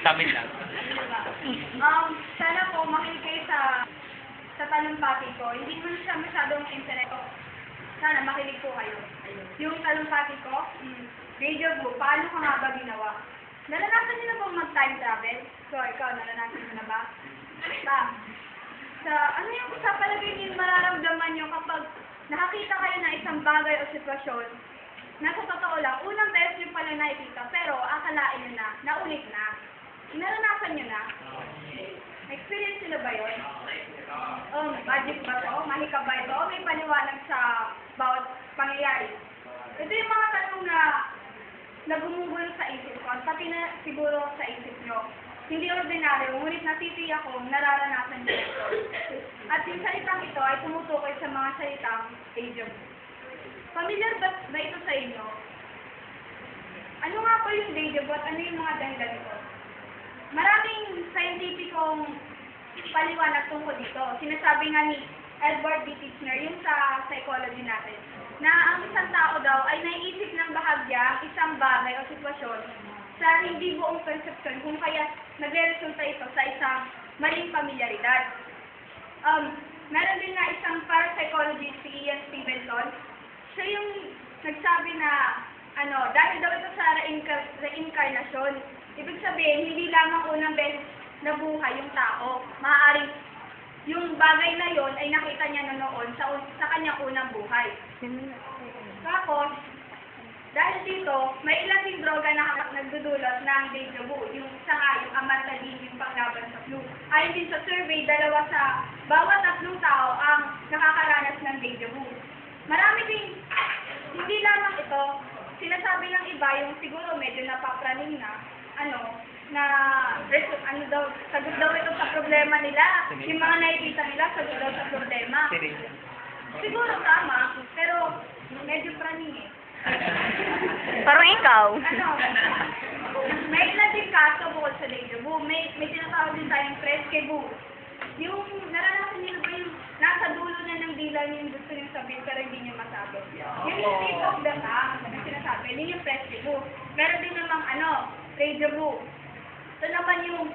Tamin lang. Sana po makinig kayo sa talumpati ko. Hindi man siya masyadong internet ko. Sana makinig po kayo. Yung talumpati ko, Deja Vu, paano ka nga ba ginawa? Naranasan niyo na bang mag-time travel? So, ikaw, naranasan mo na ba? Ano yung sa palagay niyo mararamdaman niyo kapag nakakita kayo ng isang bagay o sitwasyon na sa totoo lang, unang beses niyo pala nakikita, pero akalain niyo na, naulit na. Naranasan niyo na? Experience niyo na ba yun? Magic ba to? Mahika ba ito? May paliwanag sa bawat pangyayari. Ito yung mga tanong na gumugulo sa isip ko, pati na siguro sa isip nyo. Hindi ordinaryo, ngunit natitiyak ko, nararanasan niyo ito. At yung salitang ito ay tumutukoy sa mga salitang Deja Vu. Familiar ba ito sa inyo? Ano nga po yung Deja Vu at ano yung mga dahilan nito? Maraming scientificong paliwanag tungkol dito. Sinasabi nga ni Edward D. Titchener, yung sa psychology natin, na ang isang tao daw ay naiisip ng bahagya isang bagay o sitwasyon sa hindi buong perception kung kaya nagre-resulta ito sa isang maling familiaridad. Meron din nga isang parapsychologist, si Ian Stevenson. Siya yung nagsabi na dahil daw ito sa reincarnation. Ibig sabihin, hindi lamang unang beses nabuhay yung tao. Maaaring yung bagay na yon ay nakita niya na noon sa kanyang unang buhay. Tapos, dahil dito, may ilang ding droga na nagdudulot ng Deja Vu. Yung isa nga, yung amantadine, yung panglaban sa flu. Ayon din sa survey, bawat 3 tao ang nakakaranas ng Deja Vu. Marami din, hindi lamang ito, sinasabi ng iba, yung siguro medyo napapraning na, sagot daw ito sa problema nila. Yung mga nakikita nila, sagot daw sa problema. Siguro tama, pero medyo praning eh. Parang ikaw. May ilan din kaso bukod sa Deja Vu. May tinatawag din tayong Fresque Vu. Yung naranasan niyo ba yung nasa dulo na ng dila niyo yung gusto niyo sabihin pero hindi niyo masabi. Yung tip of the tongue, na sinasabi, yun yung Fresque Vu. Meron din namang Deja Vu. Ito naman yung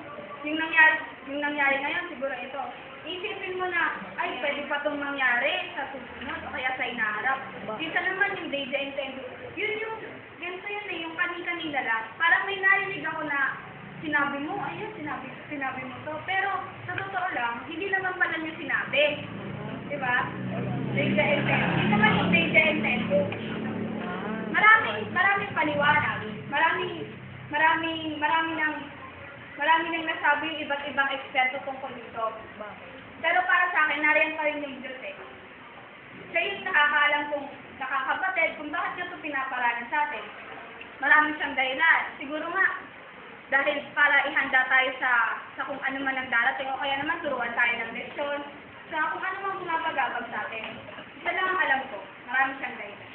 nangyari ngayon, siguro ito. Isipin mo na, ay, pwede pa itong mangyari sa susunod o kaya sa inaharap. Isa naman yung Deja Intendo. Ganito yun eh, yung kanina lang. Parang may narinig ako na sinabi mo, ayun, sinabi mo to. Pero, sa totoo lang, hindi naman pala niya sinabi. Diba? Deja Intendo. Ito naman yung Deja Intendo. Maraming paliwanag. Marami nang nasabi yung iba't ibang eksperto tungkol dito. Pero para sa akin, nariyan pa rin yung Diyos eh. Siya yung nakakaalam kung nakakabatid, kung bakit niya ito pinaparanan sa atin. Marami siyang dahilan. Siguro nga, dahil para ihanda tayo sa kung ano man ang darating, o kaya naman turuan tayo ng leksyon, sa kung ano man pumapagabag sa atin. Isa lang ang alam ko, marami siyang dahilan.